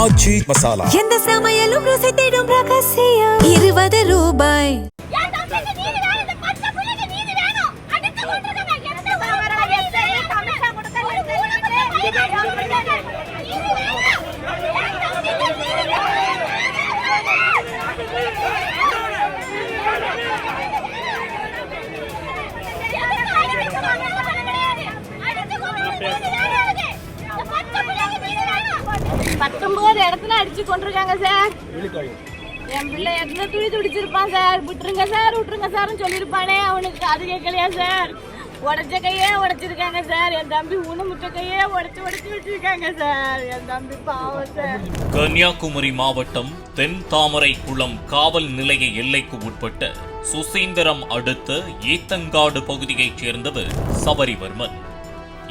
ஆச்சி மசாலா எந்த சமையலும் ருசி தேடும் ரகசியம் 20 ரூபாய். இடத்துல அடிச்சு கொண்டிருக்காங்க சார். என் பிள்ளை இடத்துல துணி துடிச்சிருப்பான் சார். விட்டுருங்க சார் விட்டுருங்க சார்னு சொல்லியிருப்பானே, அவனுக்கு அது கேட்கலையா சார்? உடச்ச கையே உடைச்சிருக்காங்க சார். என் தம்பி ஊனமுற்ற கையே உடைச்சு வச்சிருக்காங்க சார். என் தம்பி பாவம் சார். கன்னியாகுமரி மாவட்டம் தென் தாமரை குளம் காவல் நிலைய எல்லைக்கு உட்பட்ட சுசீந்திரம் அடுத்த ஈத்தங்காடு பகுதியைச் சேர்ந்தவர் சபரிவர்மன்.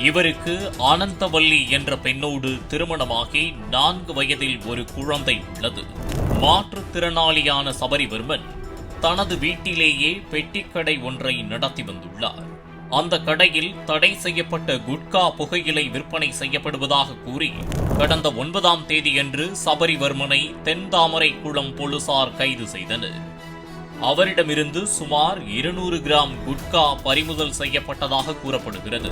இவருக்கு ஆனந்தவல்லி என்ற பெண்ணோடு திருமணமாகி 4 வயதில் ஒரு குழந்தை உள்ளது. மாற்றுத்திறனாளியான சபரிவர்மன் தனது வீட்டிலேயே பெட்டிக்கடை ஒன்றை நடத்தி வந்துள்ளார். அந்த கடையில் தடை செய்யப்பட்ட குட்கா புகையிலை விற்பனை செய்யப்படுவதாக கூறி கடந்த 9ஆம் தேதியன்று சபரிவர்மனை தென்தாமரை குளம் போலீசார் கைது செய்தனர். அவரிடமிருந்து சுமார் 200 கிராம் குட்கா பறிமுதல் செய்யப்பட்டதாக கூறப்படுகிறது.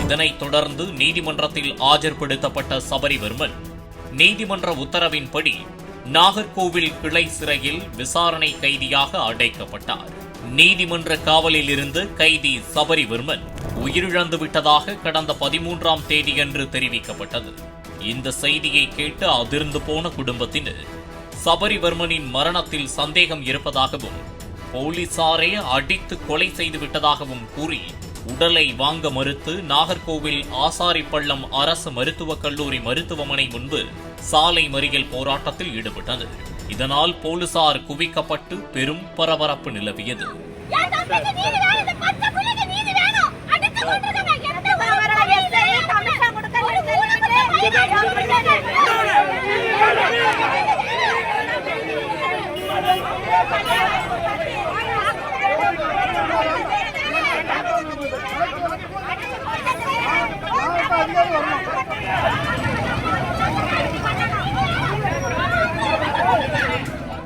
இதனைத் தொடர்ந்து நீதிமன்றத்தில் ஆஜர்படுத்தப்பட்ட சபரிவர்மன் நீதிமன்ற உத்தரவின்படி நாகர்கோவில் கிளை சிறையில் விசாரணை கைதியாக அடைக்கப்பட்டார். நீதிமன்ற காவலில் இருந்து கைதி சபரிவர்மன் உயிரிழந்து விட்டதாக கடந்த 13ஆம் தேதியன்று தெரிவிக்கப்பட்டது. இந்த செய்தியை கேட்டு அதிர்ந்து போன குடும்பத்தினர் சபரிவர்மனின் மரணத்தில் சந்தேகம் இருப்பதாகவும் போலீசாரே அடித்து கொலை செய்துவிட்டதாகவும் கூறி உடலை வாங்க மறுத்து நாகர்கோவில் ஆசாரிப்பள்ளம் அரசு மருத்துவக் கல்லூரி மருத்துவமனை முன்பு சாலை மறியல் போராட்டத்தில் ஈடுபட்டனர். இதனால் போலீசார் குவிக்கப்பட்டு பெரும் பரபரப்பு நிலவியது.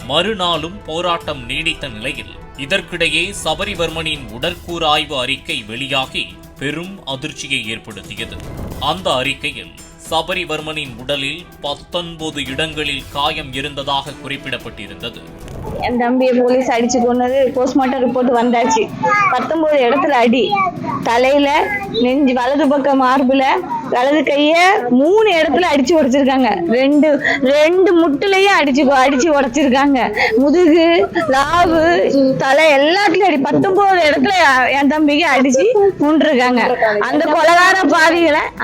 மறுநாளும் போராட்டம் நீடித்த நிலையில் இதற்கிடையே சபரிவர்மனின் உடற்கூறு ஆய்வு அறிக்கை வெளியாகி பெரும் அதிர்ச்சியை ஏற்படுத்தியது. அந்த அறிக்கையில் சபரிவர்மனின் உடலில் 19 இடங்களில் காயம் இருந்ததாக குறிப்பிடப்பட்டிருந்தது. என் தம்பியை போலீஸ் அடிச்சு கொண்டது போஸ்ட்மார்ட்டம் ரிப்போர்ட் வந்தாச்சு. 19 இடத்துல அடி, தலையில, நெஞ்சு, வலது பக்கம் மார்புல, வலது கைய 3 இடத்துல அடிச்சு உடைச்சிருக்காங்க. ரெண்டு முட்டுலயும் அடிச்சு உடைச்சிருக்காங்க. முதுகு, லாவு, தலை எல்லாத்துலயும் அடி. 19 இடத்துல என் தம்பிக்கு அடிச்சு கொண்டிருக்காங்க.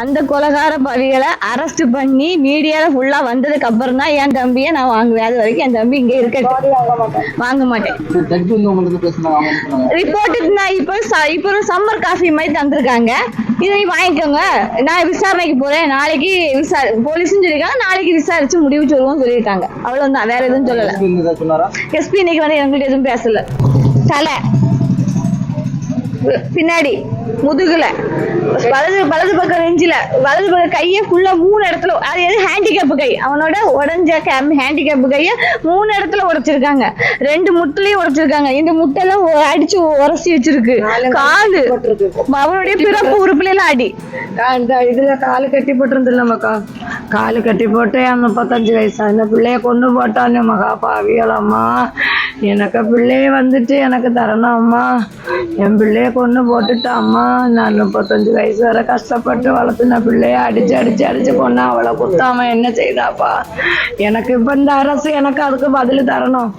அந்த கொலகார பாவிகளை அரெஸ்ட் பண்ணி மீடியால ஃபுல்லா வந்ததுக்கு அப்புறம் தான் என் தம்பியை நான் வாங்குவேன். அது வரைக்கும் என் தம்பி இங்க இருக்க வாங்க மாட்டேன். ரிப்போர்ட் இப்போ சம்மர் காஃபி மாதிரி தந்திருக்காங்க. இதை வாங்கிக்கோங்க, நான் விசாரணைக்கு போறேன், நாளைக்கு போலீஸ்னு சொல்லிருக்காங்க, நாளைக்கு விசாரிச்சு முடிவு சொல்லுவோம் சொல்லியிருக்காங்க. அவ்வளவுதான், வேற எதுவும் சொல்லல. எஸ்பி இன்னைக்கு வந்து எங்கள்கிட்ட எதுவும் பேசல. தலை, பின்னாடி, முதுகுல, வலது பக்கம் நெஞ்சில, வலது பக்கம் கைய ஃபுல்லா 3 இடத்துல, அது எது ஹேண்டிகேப் கை, அவனோட உடஞ்ச ஹேண்டிகேப் கைய 3 இடத்துல உடைச்சிருக்காங்க. 2 முட்டுலயும் உடைச்சிருக்காங்க. இந்த முட்டெல்லாம் அடிச்சு உரசி வச்சிருக்கு. காலு, அவனுடைய பிறப்பு உறுப்புல எல்லாம் அடி. இதுல காலு கட்டி போட்டிருந்துல்ல மக்கா, காலு கட்டி போட்டு அந்த 35 வயசா இந்த பிள்ளைய கொண்டு போட்டான்னு மகா பாவியலம்மா. எனக்கு பிள்ளைய வந்துட்டு எனக்கு தரணும் அம்மா. என் பிள்ளைய கொண்டு போட்டுட்டாம்மா. நான் 35 வயசு வரை கஷ்டப்பட்டு வளர்த்துன பிள்ளைய அடிச்சு கொண்டா. அவளை குத்தாம என்ன செய்தாப்பா? எனக்கு இப்ப இந்த அரசு எனக்கு அதுக்கு பதில் தரணும்.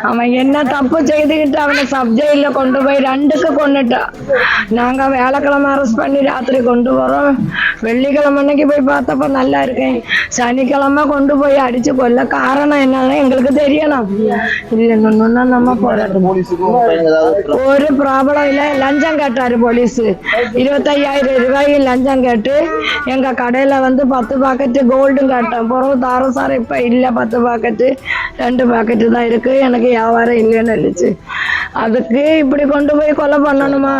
அவன் என்ன தப்பு செய்துக்கிட்டு அவனை சப்ஜெயில கொண்டு போய் 2க்கு கொண்டுட்டான். நாங்க வியாழக்கிழமை அரெஸ்ட் பண்ணி ராத்திரி கொண்டு வரோம். வெள்ளிக்கிழமை அன்னைக்கு போய் பார்த்தப்ப நல்லா இருக்கேன். சனிக்கிழமை கொண்டு போய் அடிச்சு கொல்ல காரணம் என்னன்னு எங்களுக்கு தெரியணும். இல்லைன்னா நம்ம போராட்டம். ஒரு ப்ராப்ளம் இல்லை. லஞ்சம் கேட்டாரு போலீஸ். 25,000 ரூபாய்க்கு லஞ்சம் கேட்டு எங்க கடையில வந்து 10 பாக்கெட்டு கோல்டும் கேட்டேன். பிறகு தாரம் சார் இப்ப இல்ல, 10 பாக்கெட்டு 2 பாக்கெட்டு தான் இருக்கு, எனக்கு வியாபாரம் இல்லைன்னு இருந்துச்சு. அதுக்கு இப்படி கொண்டு போய் கொலை பண்ணணுமா?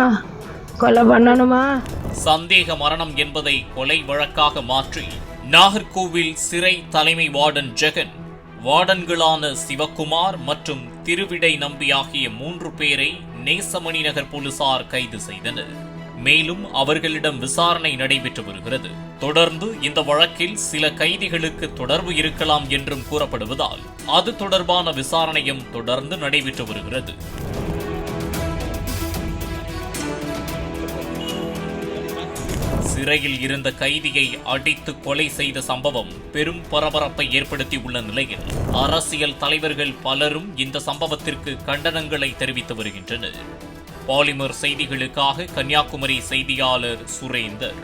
சந்தேக மரணம் என்பதை கொலை வழக்காக மாற்றி நாகர்கோவில் சிறை தலைமை வார்டன் ஜெகன், வார்டன்களான சிவக்குமார் மற்றும் திருவிடை நம்பி ஆகிய 3 பேரை நேசமணி நகர் போலீசார் கைது செய்தனர். மேலும் அவர்களிடம் விசாரணை நடைபெற்று வருகிறது. தொடர்ந்து இந்த வழக்கில் சில கைதிகளுக்கு தொடர்பு இருக்கலாம் என்றும் கூறப்படுவதால் அது தொடர்பான விசாரணையும் தொடர்ந்து நடைபெற்று வருகிறது. சிறையில் இருந்த கைதியை அடித்து கொலை செய்த சம்பவம் பெரும் பரபரப்பை ஏற்படுத்தியுள்ள நிலையில் அரசியல் தலைவர்கள் பலரும் இந்த சம்பவத்திற்கு கண்டனங்களை தெரிவித்து வருகின்றனர். பாலிமர் செய்திகளுக்காக கன்னியாகுமரி செய்தியாளர் சுரேந்தர்.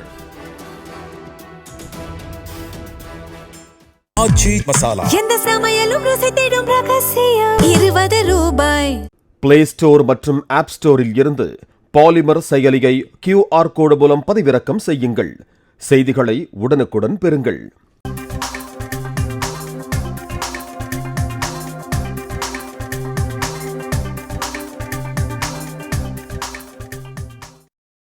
எந்த சமையலும் ருசி தேடும் ரகசியம் 20 ரூபாய். பிளே ஸ்டோர் மற்றும் ஆப் ஸ்டோரில் இருந்து பாலிமர் செயலியை QR கோடு மூலம் பதிவிறக்கம் செய்யுங்கள். செய்திகளை உடனுக்குடன் பெறுங்கள்.